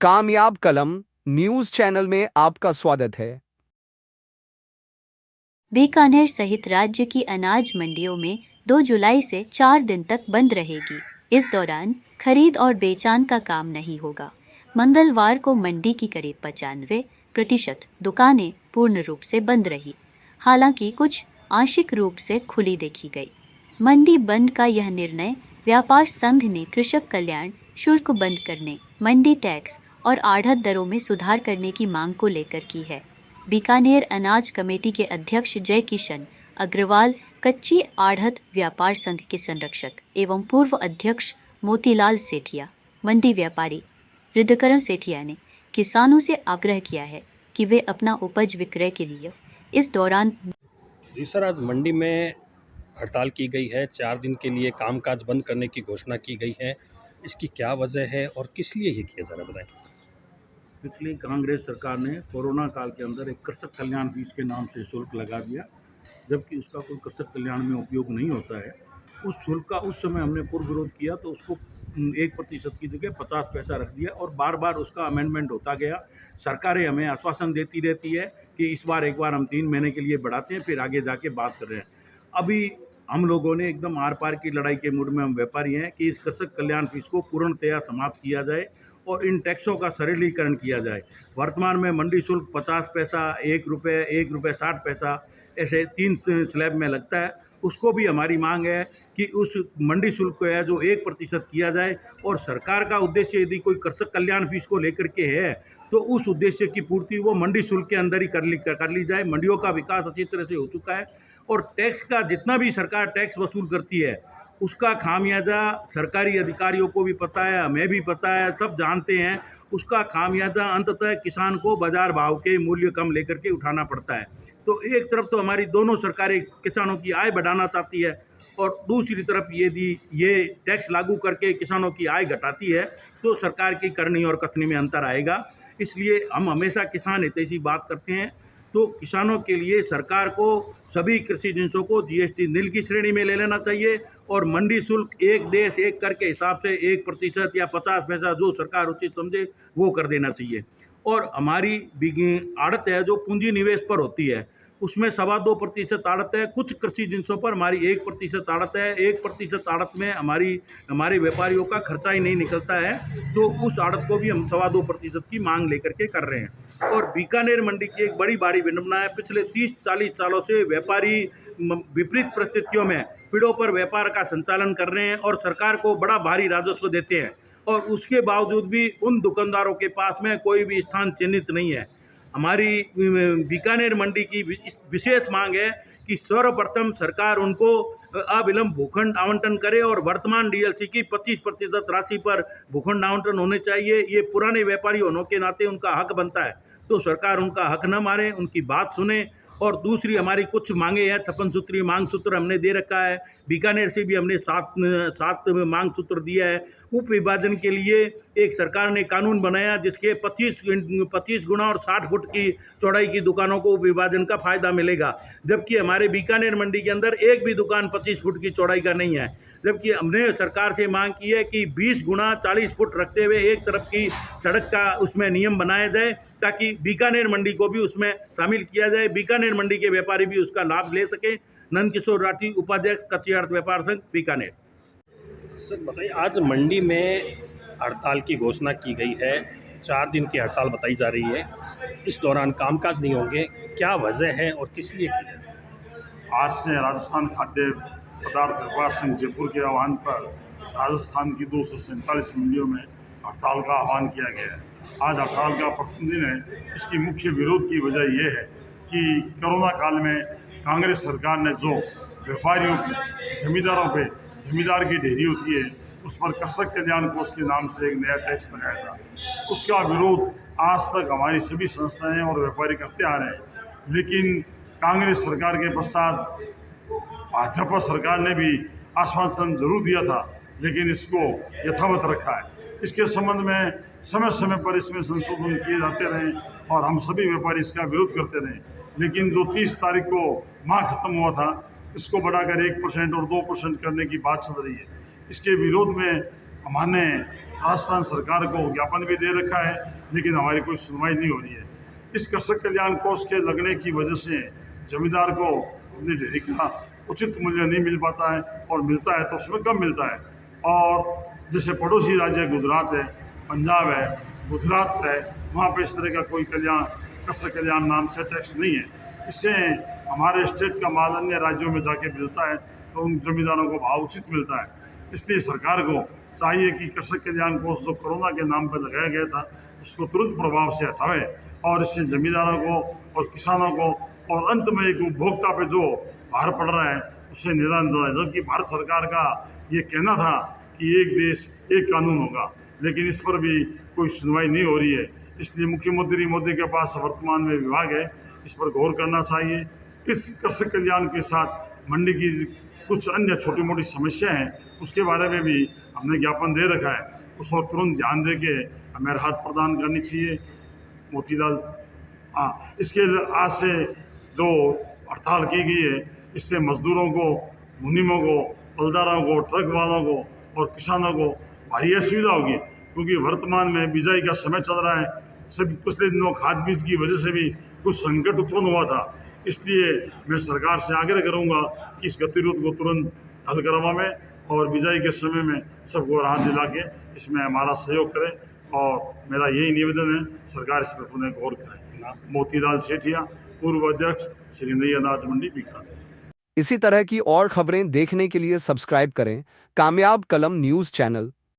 कामयाब कलम news channel में आपका स्वागत है। बीकानेर सहित राज्य की अनाज मंडियों में 2 जुलाई से 4 दिन तक बंद रहेगी। इस दौरान खरीद और बेचान का काम नहीं होगा। मंगलवार को मंडी की करीब 95% दुकानें पूर्ण रूप से बंद रही, हालांकि कुछ आंशिक रूप से खुली देखी गई। मंडी बंद का यह निर्णय व्यापार संघ ने कृषक कल्याण शुल्क बंद करने, मंडी टैक्स और आढ़त दरों में सुधार करने की मांग को लेकर की है। बीकानेर अनाज कमेटी के अध्यक्ष जय किशन अग्रवाल, कच्ची आढ़त व्यापार संघ के संरक्षक एवं पूर्व अध्यक्ष मोतीलाल सेठिया, मंडी व्यापारी हृदयकरण सेठिया ने किसानों से आग्रह किया है कि वे अपना उपज विक्रय के लिए इस दौरान। जी सर, आज मंडी में हड़ताल की गई है। 4 दिन के लिए कामकाज बंद करने की घोषणा की गई है। इसकी क्या वजह है और किस लिए ये किया जा रहा है, बताएं। पिछली कांग्रेस सरकार ने कोरोना काल के अंदर एक कृषक कल्याण बीज के नाम से शुल्क लगा दिया, जबकि उसका कोई कृषक कल्याण में उपयोग नहीं होता है। उस शुल्क का उस समय हमने पुरविरोध किया तो उसको 1% की जगह 50 पैसा रख दिया और बार बार उसका अमेंडमेंट होता गया। सरकारें हमें आश्वासन देती रहती है कि इस बार एक बार हम 3 महीने के लिए बढ़ाते हैं, फिर आगे जाके बात कर रहे हैं। अभी हम लोगों ने एकदम आर पार की लड़ाई के मूड में हम व्यापारी हैं कि इस कृषक कल्याण फीस को पूर्णतया समाप्त किया जाए और इन टैक्सों का सरलीकरण किया जाए। वर्तमान में मंडी शुल्क 50 पैसा, 1 रुपये, 1 रुपये 60 पैसा ऐसे 3 स्लैब में लगता है। उसको भी हमारी मांग है कि उस मंडी शुल्क को है जो 1% किया जाए और सरकार का उद्देश्य यदि कोई कृषक कल्याण फीस को लेकर के है तो उस उद्देश्य की पूर्ति वो मंडी शुल्क के अंदर ही कर ली जाए। मंडियों का विकास अच्छी तरह से हो चुका है और टैक्स का जितना भी सरकार टैक्स वसूल करती है उसका खामियाजा सरकारी अधिकारियों को भी पता है, हमें भी पता है, सब जानते हैं। उसका खामियाजा अंततः किसान को बाजार भाव के मूल्य कम लेकर के उठाना पड़ता है। तो एक तरफ तो हमारी दोनों सरकारें किसानों की आय बढ़ाना चाहती है और दूसरी तरफ यदि ये टैक्स लागू करके किसानों की आय घटाती है तो सरकार की करनी और कथनी में अंतर आएगा। इसलिए हम हमेशा किसान हितैषी बात करते हैं। तो किसानों के लिए सरकार को सभी कृषि जिनिसों को जीएसटी नील की श्रेणी में ले लेना चाहिए और मंडी शुल्क एक देश एक कर के हिसाब से 1% या 50 पैसा जो सरकार उचित समझे वो कर देना चाहिए। और हमारी आड़त है जो पूंजी निवेश पर होती है उसमें 2.25% आड़त है। कुछ कृषि जिनिसों पर हमारी 1% आड़त है। 1% आड़त में हमारे व्यापारियों का खर्चा ही नहीं निकलता है, तो उस आड़त को भी हम 2.25% की मांग लेकर के कर रहे हैं। और बीकानेर मंडी की एक बड़ी विडंबना है, पिछले 30-40 सालों से व्यापारी विपरीत परिस्थितियों में पेड़ों पर व्यापार का संचालन कर रहे हैं और सरकार को बड़ा भारी राजस्व देते हैं और उसके बावजूद भी उन दुकानदारों के पास में कोई भी स्थान चिन्हित नहीं है। हमारी बीकानेर मंडी की विशेष मांग है कि सर्वप्रथम सरकार उनको अविलंब भूखंड आवंटन करे और वर्तमान डीएलसी की 25% राशि पर भूखंड आवंटन होने चाहिए। ये पुराने व्यापारी होने के नाते उनका हक बनता है, तो सरकार उनका हक न मारे, उनकी बात सुने। और दूसरी हमारी कुछ मांगे हैं, 56 सूत्री मांग सूत्र हमने दे रखा है। बीकानेर से भी हमने 7 मांग सूत्र दिया है। उप विभाजन के लिए एक सरकार ने कानून बनाया जिसके 25 गुना और 60 फुट की चौड़ाई की दुकानों को उप विभाजन का फायदा मिलेगा, जबकि हमारे बीकानेर मंडी के अंदर एक भी दुकान 25 फुट की चौड़ाई का नहीं है। जबकि हमने सरकार से मांग की है कि 20 गुना 40 फुट रखते हुए एक तरफ की सड़क का उसमें नियम बनाया जाए ताकि बीकानेर मंडी को भी उसमें शामिल किया जाए, बीकानेर मंडी के व्यापारी भी उसका लाभ ले सके। नंदकिशोर राठी, उपाध्यक्ष कच्ची आड़त व्यापार संघ, बीकानेर। सर बताइए, आज मंडी में हड़ताल की घोषणा की गई है। 4 दिन की हड़ताल बताई जा रही है। इस दौरान कामकाज नहीं होंगे, क्या वजह है और किस लिए की है? आज से राजस्थान खाद्य पदार्थ व्यापार संघ जयपुर के आह्वान पर राजस्थान की 247 मंडियों में हड़ताल का आह्वान किया गया है। आज हड़ताल का प्रथम दिन है। इसकी मुख्य विरोध की वजह यह है कि कोरोना काल में कांग्रेस सरकार ने जो व्यापारियों की जमींदार की ढेरी होती है उस पर कृषक कल्याण कोष के नाम से एक नया टैक्स बनाया था। उसका विरोध आज तक हमारी सभी संस्थाएं और व्यापारी करते आ रहे हैं, लेकिन कांग्रेस सरकार के पश्चात भाजपा सरकार ने भी आश्वासन जरूर दिया था, लेकिन इसको यथावत रखा है। इसके संबंध में समय समय पर इसमें संशोधन किए जाते रहे और हम सभी व्यापारी इसका विरोध करते रहे, लेकिन जो 30 तारीख को माह खत्म हुआ था इसको बढ़ाकर 1% और 2% करने की बात चल रही है। इसके विरोध में हमने राजस्थान सरकार को ज्ञापन भी दे रखा है, लेकिन हमारी कोई सुनवाई नहीं हो रही है। इस कृषक कल्याण कोष के लगने की वजह से जमींदार को अपनी ढेरी का उचित मूल्य नहीं मिल पाता है, और मिलता है तो उसमें कम मिलता है। और जैसे पड़ोसी राज्य गुजरात है, पंजाब है, गुजरात है, वहाँ पे इस तरह का कोई कल्याण, कृषक कल्याण नाम से टैक्स नहीं है। इससे हमारे स्टेट का माल अन्य राज्यों में जाके मिलता है तो उन जमींदारों को भाव उचित मिलता है। इसलिए सरकार को चाहिए कि कृषक कल्याण कोष जो कोरोना के नाम पर लगाया गया था उसको तुरंत प्रभाव से हटावे, और इससे जमींदारों को और किसानों को और अंत में एक उपभोक्ता पे जो भार पड़ रहा है उससे निदान दिलाए। जबकि भारत सरकार का ये कहना था कि एक देश एक कानून होगा, लेकिन इस पर भी कोई सुनवाई नहीं हो रही है। इसलिए मुख्यमंत्री मोदी के पास वर्तमान में विभाग है, इस पर गौर करना चाहिए। इस कृषक कल्याण के साथ मंडी की कुछ अन्य छोटी मोटी समस्या हैं, उसके बारे में भी हमने ज्ञापन दे रखा है, उस पर तुरंत ध्यान दे के हमें राहत प्रदान करनी चाहिए। मोतीलाल, इसके आज से जो हड़ताल की गई है, इससे मजदूरों को, मुनीमों को, हवलदारों को, ट्रक वालों को और किसानों को भारी असुविधा होगी, क्योंकि वर्तमान में बिजाई का समय चल रहा है। सभी पिछले दिनों खाद बीज की वजह से भी कुछ संकट उत्पन्न हुआ था। इसलिए मैं सरकार से आग्रह करूंगा कि इस गतिरोध को तुरंत हल करवावे और बिजाई के समय में सबको राहत दिला के इसमें हमारा सहयोग करें, और मेरा यही निवेदन है, सरकार इस पर पुनः गौर करे। मोतीलाल सेठिया, पूर्व अध्यक्ष, श्री नई अनाज मंडी बीकानेर। इसी तरह की और खबरें देखने के लिए सब्सक्राइब करें कामयाब कलम न्यूज़ चैनल।